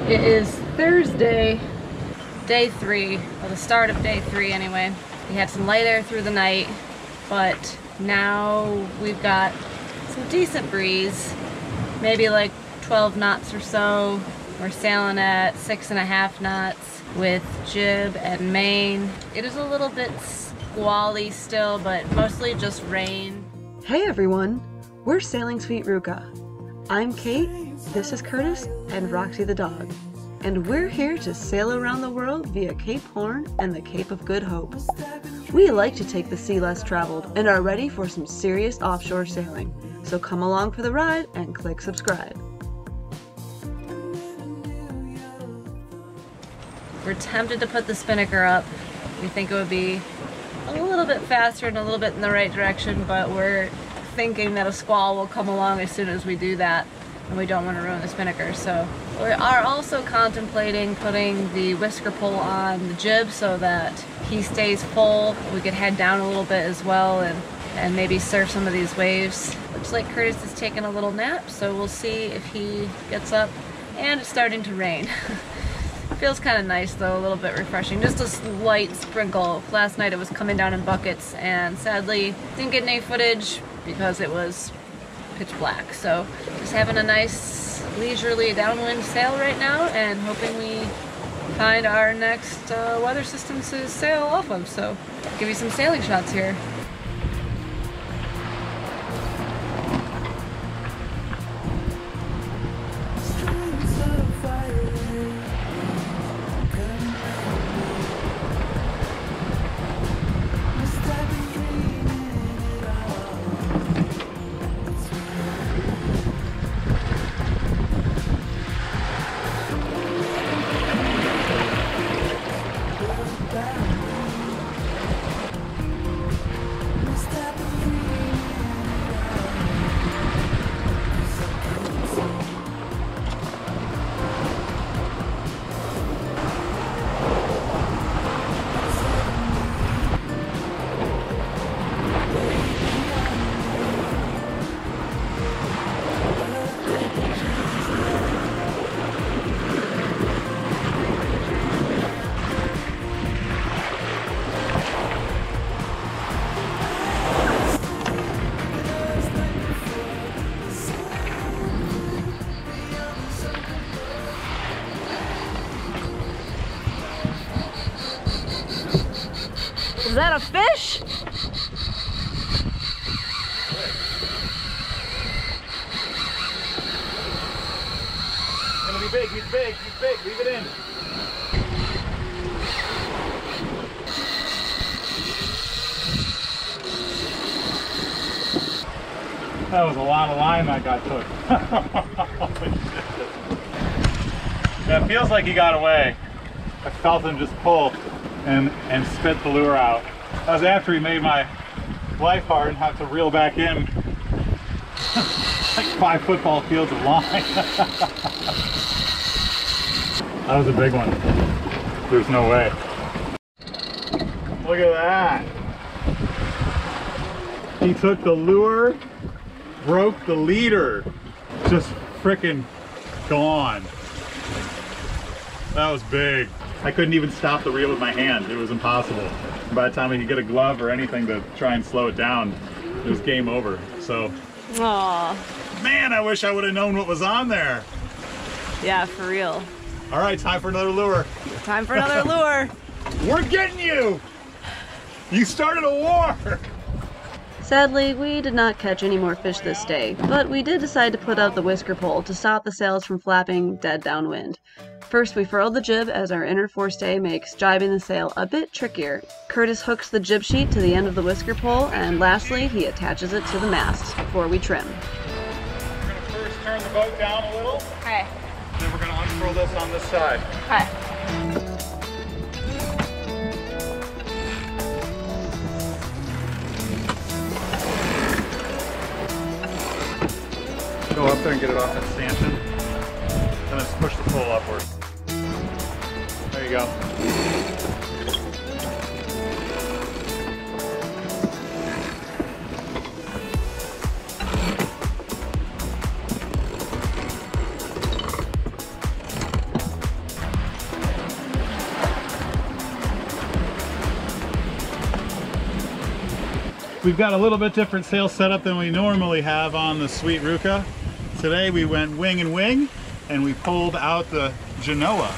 It is Thursday, day 3, or the start of day 3 anyway. We had some light air through the night, but now we've got some decent breeze, maybe like 12 knots or so. We're sailing at 6.5 knots with jib and main. It is a little bit squally still, but mostly just rain. Hey everyone, we're Sailing Sweet Ruca. I'm Kate, this is Curtis, and Roxy the dog. And we're here to sail around the world via Cape Horn and the Cape of Good Hope. We like to take the sea less traveled and are ready for some serious offshore sailing. So come along for the ride and click subscribe. We're tempted to put the spinnaker up. We think it would be a little bit faster and a little bit in the right direction, but we're thinking that a squall will come along as soon as we do that, and we don't want to ruin the spinnaker. So we are also contemplating putting the whisker pole on the jib so that he stays full. We could head down a little bit as well and maybe surf some of these waves. Looks like Curtis is taking a little nap, so we'll see if he gets up. And it's starting to rain. Feels kind of nice though, a little bit refreshing. Just a slight sprinkle. Last night it was coming down in buckets, and sadly didn't get any footage because it was pitch black. So just having a nice leisurely downwind sail right now and hoping we find our next weather system to sail off of. So I'll give you some sailing shots here. Is that a fish? It's gonna be big, he's big, he's big, leave it in. That was a lot of line that got took. Yeah, it feels like he got away. I felt him just pull and spit the lure out. That was after he made my life hard and have to reel back in like 5 football fields of line. That was a big one. There's no way. Look at that. He took the lure, broke the leader. Just frickin' gone. That was big. I couldn't even stop the reel with my hand. It was impossible. By the time I could get a glove or anything to try and slow it down, it was game over. So, Aww. Man, I wish I would have known what was on there. Yeah, for real. All right, time for another lure. Time for another lure. We're getting you. You started a war. Sadly, we did not catch any more fish this day, but we did decide to put out the whisker pole to stop the sails from flapping dead downwind. First, we furled the jib as our inner forestay makes jibing the sail a bit trickier. Curtis hooks the jib sheet to the end of the whisker pole, and lastly, he attaches it to the mast before we trim. We're gonna first turn the boat down a little. Okay. Then we're gonna unfurl this on this side. Okay. Go up there and get it off that stanchion. And then push the pole upward. There you go. We've got a little bit different sail setup than we normally have on the Sweet Ruca. Today we went wing and wing, and we pulled out the genoa.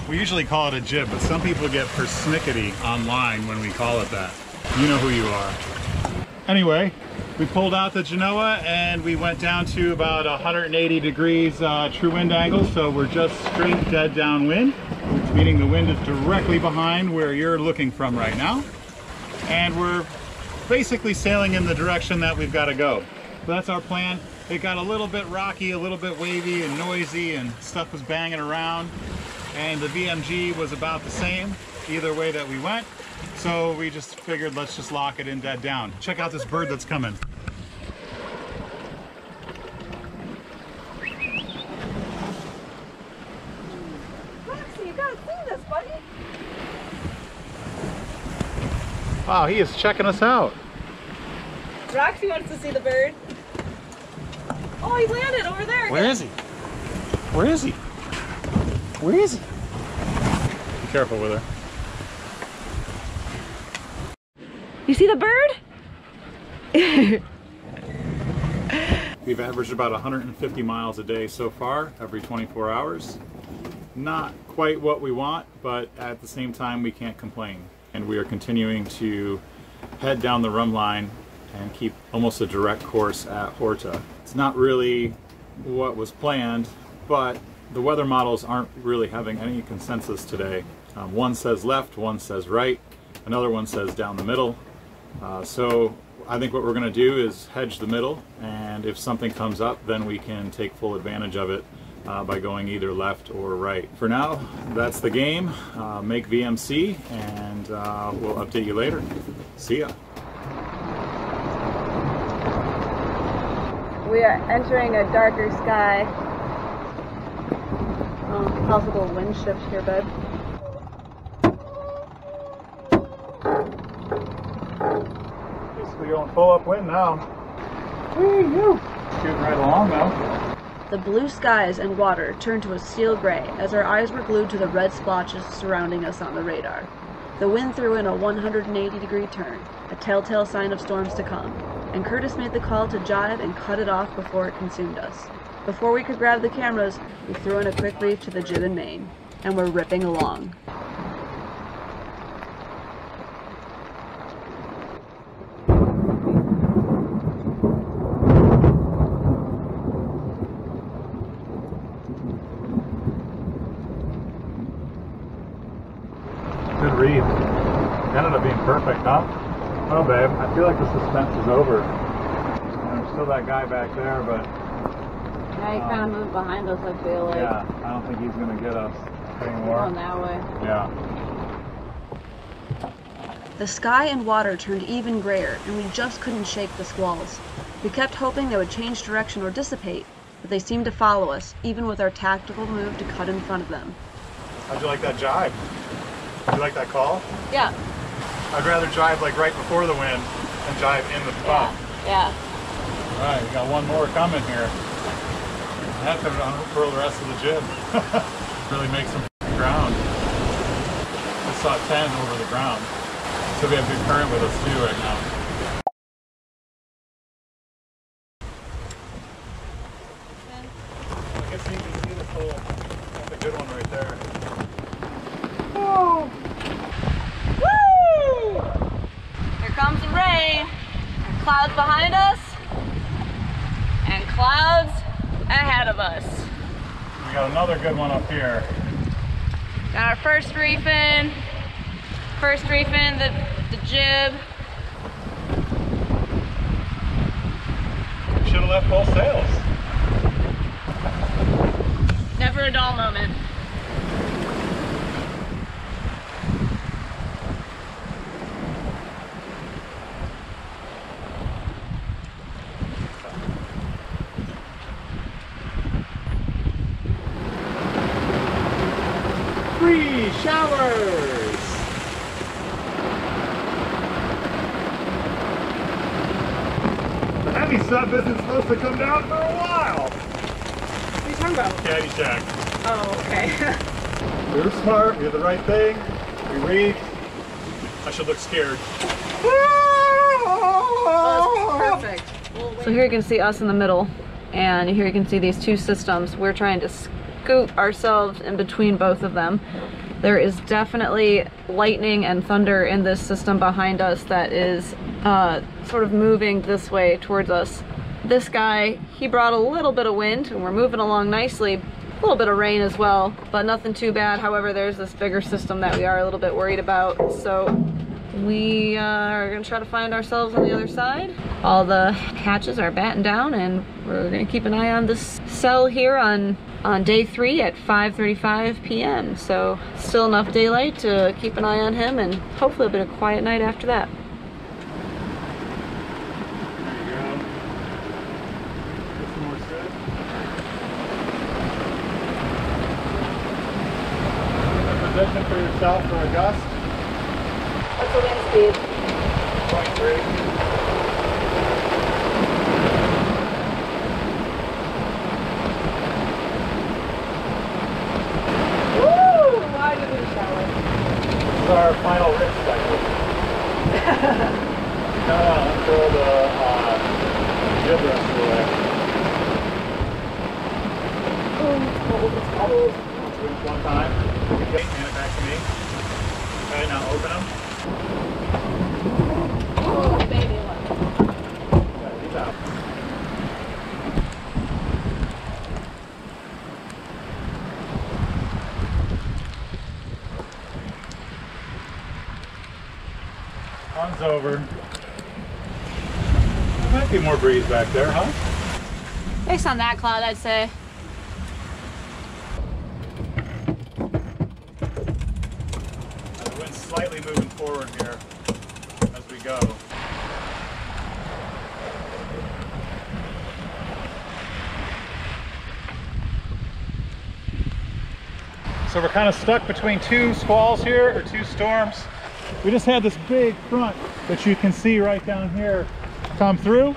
We usually call it a jib, but some people get persnickety online when we call it that. You know who you are. Anyway, we pulled out the genoa and we went down to about 180 degrees true wind angle, so we're just straight dead downwind, meaning the wind is directly behind where you're looking from right now. And we're basically sailing in the direction that we've got to go. So that's our plan. It got a little bit rocky, a little bit wavy and noisy, and stuff was banging around. And the VMG was about the same either way that we went. So we just figured let's just lock it in dead down. Check out this bird that's coming. Roxy, you gotta see this, buddy. Wow, he is checking us out. Roxy wants to see the bird. Oh, he landed over there. Where is he? Where is he? Where is he? Be careful with her. You see the bird? We've averaged about 150 miles a day so far, every 24 hours. Not quite what we want, but at the same time we can't complain. And we are continuing to head down the rum line and keep almost a direct course at Horta. It's not really what was planned, but the weather models aren't really having any consensus today. One says left, one says right, another one says down the middle. So I think what we're going to do is hedge the middle, and if something comes up, then we can take full advantage of it by going either left or right. For now, that's the game. Make VMC, and we'll update you later. See ya. We are entering a darker sky. Oh, possible wind shift here, bud. Basically going full upwind now. Woo-hoo! Shooting right along now. The blue skies and water turned to a steel gray as our eyes were glued to the red splotches surrounding us on the radar. The wind threw in a 180-degree turn, a telltale sign of storms to come, and Curtis made the call to jibe and cut it off before it consumed us. Before we could grab the cameras, we threw in a quick reef to the jib and main, and we're ripping along. Good reef. Ended up being perfect, huh? Oh, babe, I feel like the suspense is over. And there's still that guy back there, but Yeah, he kind of moved behind us, I feel like. yeah, I don't think he's going to get us anymore. Going that way. Yeah. The sky and water turned even grayer, and we just couldn't shake the squalls. We kept hoping they would change direction or dissipate, but they seemed to follow us, even with our tactical move to cut in front of them. How'd you like that jibe? Did you like that call? Yeah. I'd rather jibe like right before the wind than jibe in the spot. Yeah. All right, we got one more coming here. I have to unfurl the rest of the jib. Really make some ground. I saw 10 over the ground. So we have good current with us too right now. I guess you can see this hole. That's a good one right there. Woo! Woo! Here comes the rain. Clouds behind us and clouds ahead of us. We got another good one up here. Got our first reef in. First reef in the jib. We should have left both sails. Never a dull moment. Free showers! The heavy stuff isn't supposed to come down for a while. What are you talking about? Caddyshack. Oh, okay. We were smart, we did the right thing, we reefed. I should look scared. Oh, perfect. So here you can see us in the middle, and here you can see these two systems. We're trying to scoot ourselves in between both of them. There is definitely lightning and thunder in this system behind us that is sort of moving this way towards us. This guy, he brought a little bit of wind, and we're moving along nicely. A little bit of rain as well, but nothing too bad. However, there's this bigger system that we are a little bit worried about. So we are gonna try to find ourselves on the other side. All the hatches are battened down, and we're gonna keep an eye on this cell here on day 3 at 5:35 p.m. So still enough daylight to keep an eye on him, and hopefully a bit of quiet night after that. Position for yourself for a gust. What's the wind speed? 0.3. Woo! Why did we shower? This is our final rip cycle. Until the jib rest away. It's cold. One time. Hand it back to me. Okay, now open them. Oh, baby, look. Yeah, he's out. Sun's over. There might be more breeze back there, huh? Based on that cloud, I'd say. The wind's slightly moving forward here as we go. So we're kind of stuck between two squalls here, or two storms. We just had this big front that you can see right down here come through.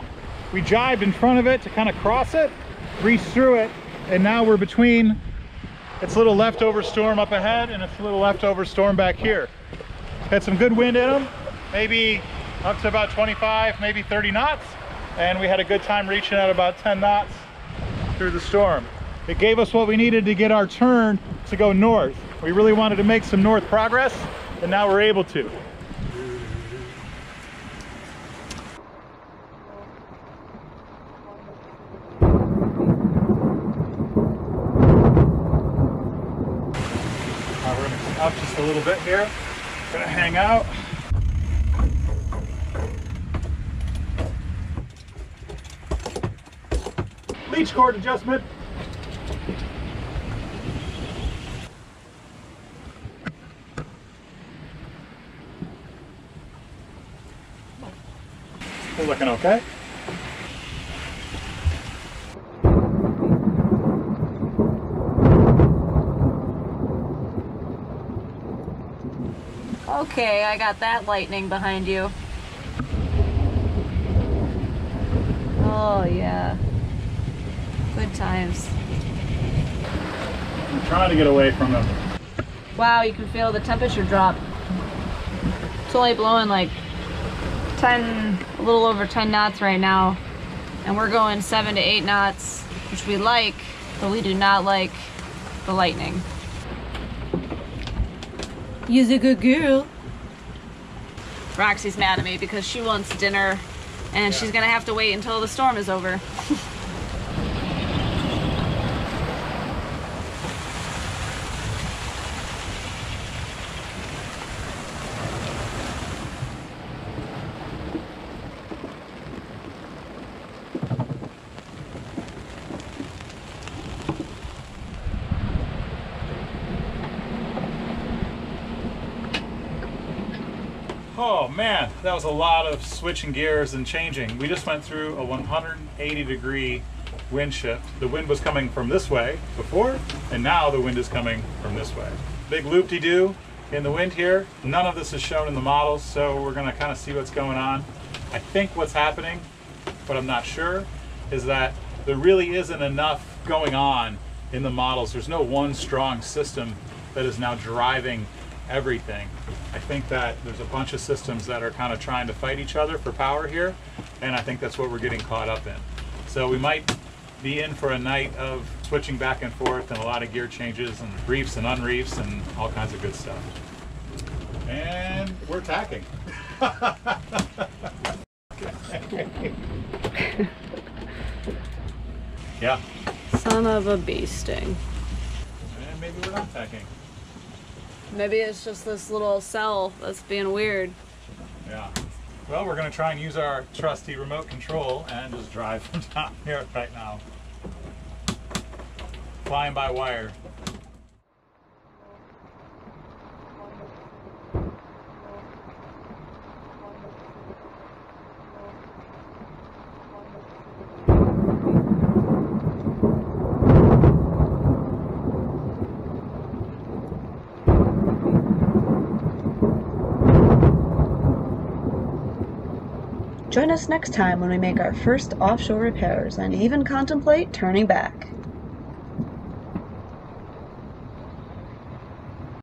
We jibed in front of it to kind of cross it, reach through it, and now we're between its little leftover storm up ahead and its little leftover storm back here. Had some good wind in them, maybe up to about 25, maybe 30 knots, and we had a good time reaching at about 10 knots through the storm. It gave us what we needed to get our turn to go north. We really wanted to make some north progress, and now we're able to. We're going to come up just a little bit here. Going to hang out. Leech cord adjustment. We're looking okay. Okay, I got that lightning behind you. Oh yeah. Good times. I'm trying to get away from them. Wow, you can feel the temperature drop. It's only blowing like 10, a little over 10 knots right now. And we're going 7 to 8 knots, which we like, but we do not like the lightning. You're a good girl. Roxy's mad at me because she wants dinner and she's gonna have to wait until the storm is over. Oh man, that was a lot of switching gears and changing. We just went through a 180-degree wind shift. The wind was coming from this way before, and now the wind is coming from this way. Big loop-de-doo in the wind here. None of this is shown in the models, so we're gonna kind of see what's going on. I think what's happening, but I'm not sure, is that there really isn't enough going on in the models. There's no one strong system that is now driving everything. I think that there's a bunch of systems that are kind of trying to fight each other for power here, and I think that's what we're getting caught up in. So we might be in for a night of switching back and forth and a lot of gear changes and reefs and unreefs and all kinds of good stuff. And we're tacking. Yeah. Son of a bee sting. And maybe we're not tacking. Maybe it's just this little cell that's being weird. Yeah. Well, we're going to try and use our trusty remote control and just drive from down here right now. Flying by wire. Join us next time when we make our first offshore repairs and even contemplate turning back.